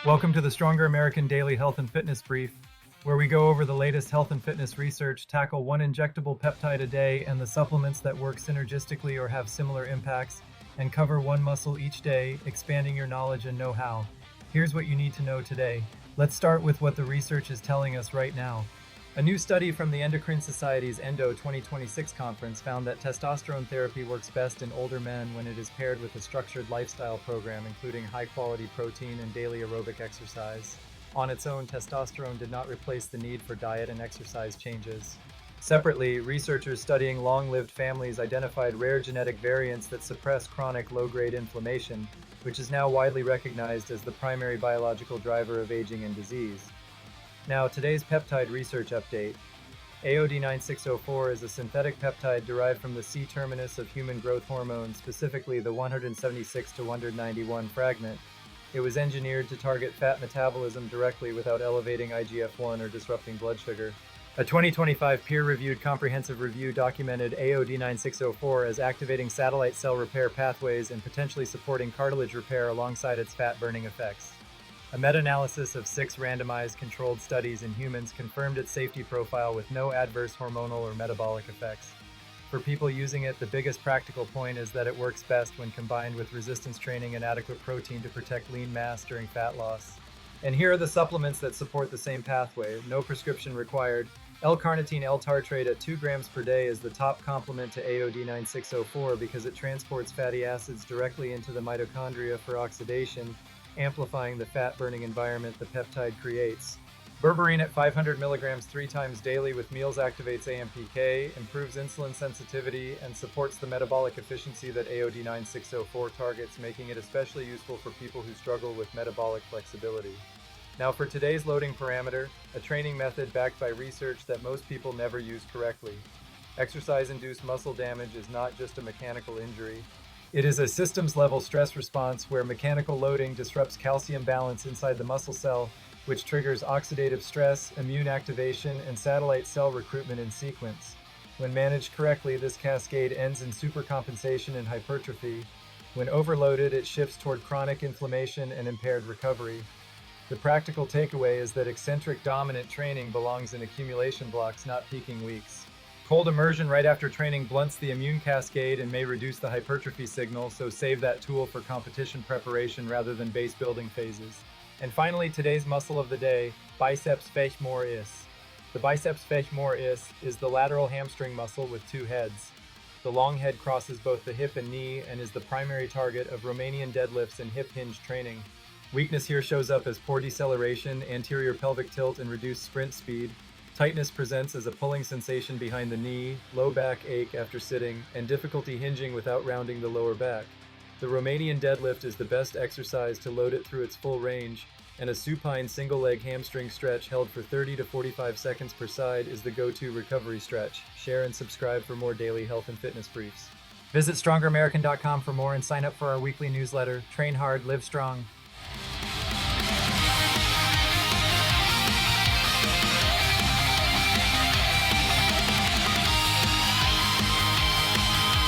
Welcome to the Stronger American Daily Health and Fitness Brief, where we go over the latest health and fitness research, tackle one injectable peptide a day and the supplements that work synergistically or have similar impacts, and cover one muscle each day, expanding your knowledge and know-how. Here's what you need to know today. Let's start with what the research is telling us right now. A new study from the Endocrine Society's ENDO 2026 conference found that testosterone therapy works best in older men when it is paired with a structured lifestyle program, including high-quality protein and daily aerobic exercise. On its own, testosterone did not replace the need for diet and exercise changes. Separately, researchers studying long-lived families identified rare genetic variants that suppress chronic low-grade inflammation, which is now widely recognized as the primary biological driver of aging and disease. Now, today's peptide research update. AOD9604 is a synthetic peptide derived from the C-terminus of human growth hormone, specifically the 176 to 191 fragment. It was engineered to target fat metabolism directly without elevating IGF-1 or disrupting blood sugar. A 2025 peer-reviewed comprehensive review documented AOD9604 as activating satellite cell repair pathways and potentially supporting cartilage repair alongside its fat-burning effects. A meta-analysis of 6 randomized controlled studies in humans confirmed its safety profile with no adverse hormonal or metabolic effects. For people using it, the biggest practical point is that it works best when combined with resistance training and adequate protein to protect lean mass during fat loss. And here are the supplements that support the same pathway, no prescription required. L-carnitine L-tartrate at 2 grams per day is the top complement to AOD9604 because it transports fatty acids directly into the mitochondria for oxidation, amplifying the fat-burning environment the peptide creates. Berberine at 500 milligrams 3 times daily with meals activates AMPK, improves insulin sensitivity, and supports the metabolic efficiency that AOD9604 targets, making it especially useful for people who struggle with metabolic flexibility. Now for today's loading parameter, a training method backed by research that most people never use correctly. Exercise-induced muscle damage is not just a mechanical injury. It is a systems-level stress response where mechanical loading disrupts calcium balance inside the muscle cell, which triggers oxidative stress, immune activation, and satellite cell recruitment in sequence. When managed correctly, this cascade ends in supercompensation and hypertrophy. When overloaded, it shifts toward chronic inflammation and impaired recovery. The practical takeaway is that eccentric dominant training belongs in accumulation blocks, not peaking weeks. Cold immersion right after training blunts the immune cascade and may reduce the hypertrophy signal, so save that tool for competition preparation rather than base building phases. And finally, today's muscle of the day, Biceps Femoris. The Biceps Femoris is the lateral hamstring muscle with 2 heads. The long head crosses both the hip and knee and is the primary target of Romanian deadlifts and hip hinge training. Weakness here shows up as poor deceleration, anterior pelvic tilt, and reduced sprint speed. Tightness presents as a pulling sensation behind the knee, low back ache after sitting, and difficulty hinging without rounding the lower back. The Romanian deadlift is the best exercise to load it through its full range, and a supine single-leg hamstring stretch held for 30 to 45 seconds per side is the go-to recovery stretch. Share and subscribe for more daily health and fitness briefs. Visit StrongerAmerican.com for more and sign up for our weekly newsletter. Train hard, live strong.